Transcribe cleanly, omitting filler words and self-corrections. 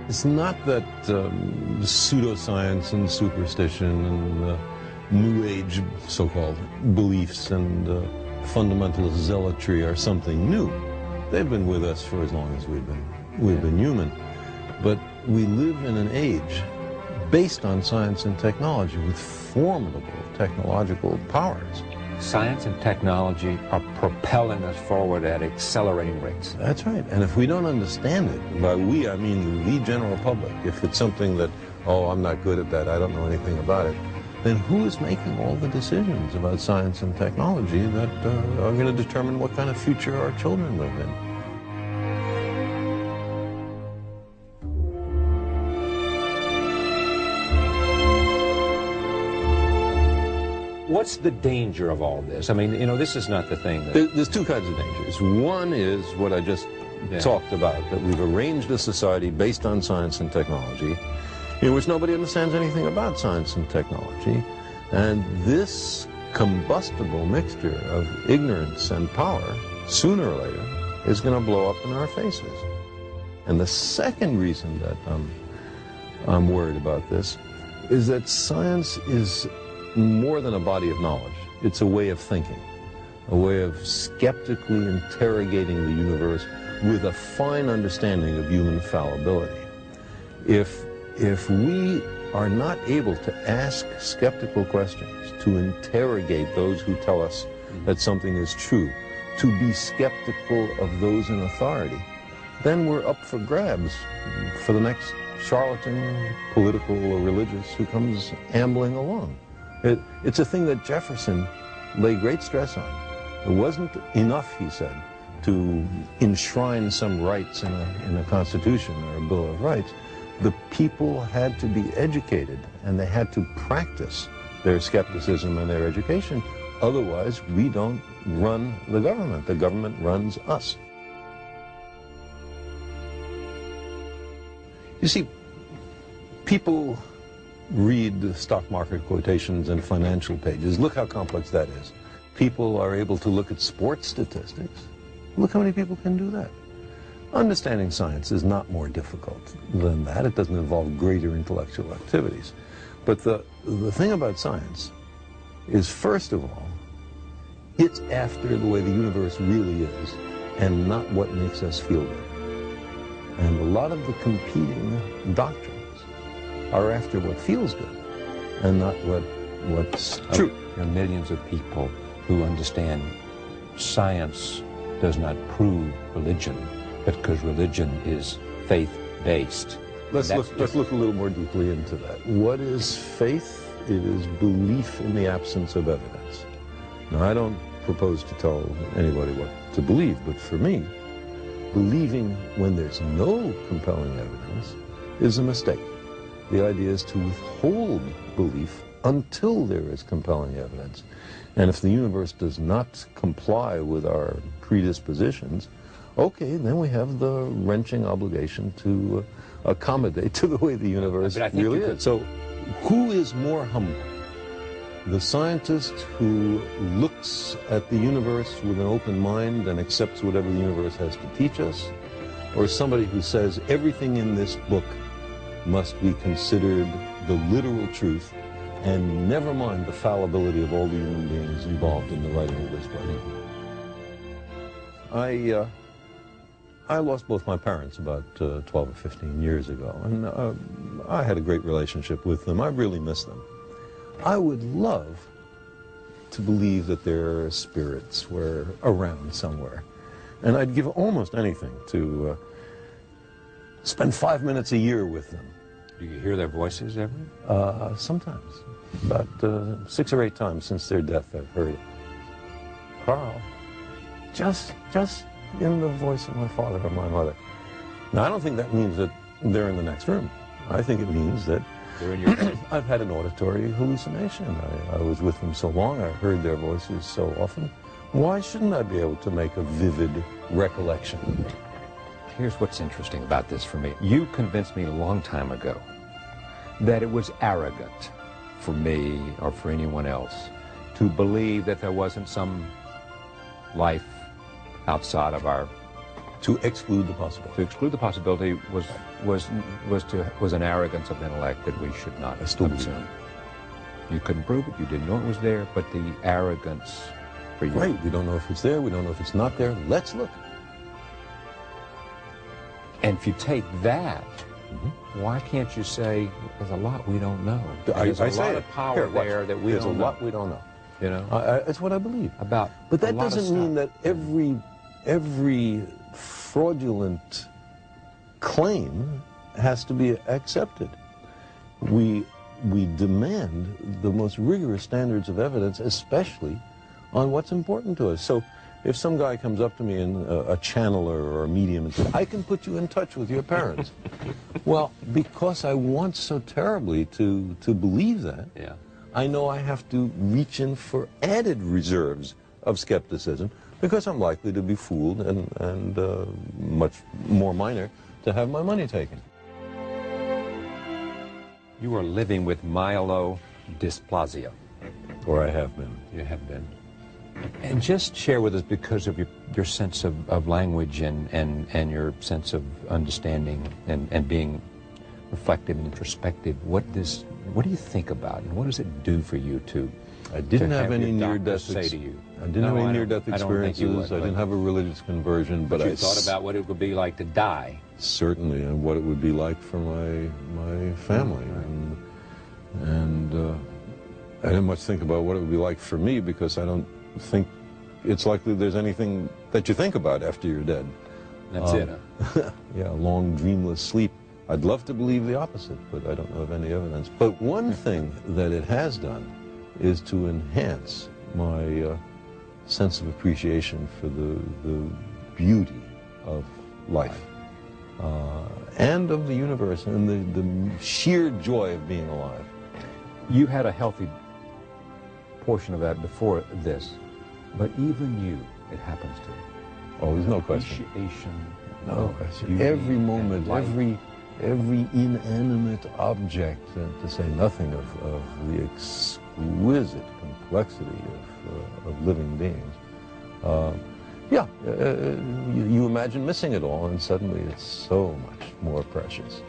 It's not that pseudoscience and superstition and New Age so-called beliefs and fundamentalist zealotry are something new. They've been with us for as long as we've been human. But we live in an age based on science and technology with formidable technological powers. Science and technology are propelling us forward at accelerating rates. That's right. And if we don't understand it, by we I mean the general public, if it's something that, oh, I'm not good at that, I don't know anything about it, then who is making all the decisions about science and technology that are going to determine what kind of future our children live in? What's the danger of all this? I mean, you know, this is not the thing that... There's two kinds of dangers. One is what I just talked about, that we've arranged a society based on science and technology, in which nobody understands anything about science and technology, and this combustible mixture of ignorance and power, sooner or later, is going to blow up in our faces. And the second reason that I'm worried about this is that science is more than a body of knowledge. It's a way of thinking, a way of skeptically interrogating the universe with a fine understanding of human fallibility. If we are not able to ask skeptical questions, to interrogate those who tell us that something is true, to be skeptical of those in authority, then we're up for grabs for the next charlatan, political or religious, who comes ambling along. It's a thing that Jefferson laid great stress on. It wasn't enough, he said, to enshrine some rights in a Constitution or a Bill of Rights. The people had to be educated, and they had to practice their skepticism and their education. Otherwise, we don't run the government. The government runs us. You see, people read the stock market quotations and financial pages. Look how complex that is. People are able to look at sports statistics. Look how many people can do that. Understanding science is not more difficult than that. It doesn't involve greater intellectual activities. But the thing about science is, first of all, it's after the way the universe really is and not what makes us feel good. And a lot of the competing doctrines are after what feels good and not what's true. There are millions of people who understand science does not prove religion, but because religion is faith-based. Let's look a little more deeply into that. What is faith? It is belief in the absence of evidence. Now, I don't propose to tell anybody what to believe, but for me, believing when there's no compelling evidence is a mistake. The idea is to withhold belief until there is compelling evidence. And if the universe does not comply with our predispositions, okay, then we have the wrenching obligation to accommodate to the way the universe really is. So who is more humble? The scientist who looks at the universe with an open mind and accepts whatever the universe has to teach us, or somebody who says everything in this book must be considered the literal truth, and never mind the fallibility of all the human beings involved in the writing of this book? I lost both my parents about 12 or 15 years ago, and I had a great relationship with them. I really miss them. I would love to believe that their spirits were around somewhere, and I'd give almost anything to spend 5 minutes a year with them. Do you hear their voices ever? Sometimes. About 6 or 8 times since their death, I've heard it. Carl, just in the voice of my father or my mother. Now, I don't think that means that they're in the next room. I think it means that they're in your head. I've had an auditory hallucination. I was with them so long, I heard their voices so often. Why shouldn't I be able to make a vivid recollection? Here's what's interesting about this for me. You convinced me a long time ago that it was arrogant for me or for anyone else to believe that there wasn't some life outside of our To exclude the possibility. To exclude the possibility was an arrogance of intellect that we should not assume. You couldn't prove it, you didn't know it was there, but the arrogance for you. Right, we don't know if it's there, we don't know if it's not there, let's look. And if you take that, why can't you say, there's a lot we don't know? There's a lot of power there that we don't know. There's a lot we don't know. You know? It's what I believe. But that doesn't mean that every fraudulent claim has to be accepted. We demand the most rigorous standards of evidence, especially on what's important to us. So if some guy comes up to me, and a channeler or a medium, and says, I can put you in touch with your parents. Well, because I want so terribly to believe that, I know I have to reach in for added reserves of skepticism, because I'm likely to be fooled and much more minor to have my money taken. You are living with myelodysplasia. Or I have been. You have been. And just share with us, because of your sense of language and your sense of understanding and being reflective and introspective, what do you think about, and what does it do for you to I didn't have any near-death say to you? I didn't have any near-death experiences. I didn't have a religious conversion, but you thought about what it would be like to die. Certainly, and what it would be like for my family, and I didn't much think about what it would be like for me, because I don't think it's likely there's anything that you think about after you're dead. That's it. Huh? Yeah, long dreamless sleep. I'd love to believe the opposite, but I don't know of any evidence. But one thing that it has done is to enhance my sense of appreciation for the beauty of life and of the universe, and the sheer joy of being alive. You had a healthy portion of that before this, but even you, it happens to you. Oh, there's no question. Appreciation. No question. Every moment, every inanimate object, to say nothing of the exquisite complexity of living beings. You imagine missing it all, and suddenly it's so much more precious.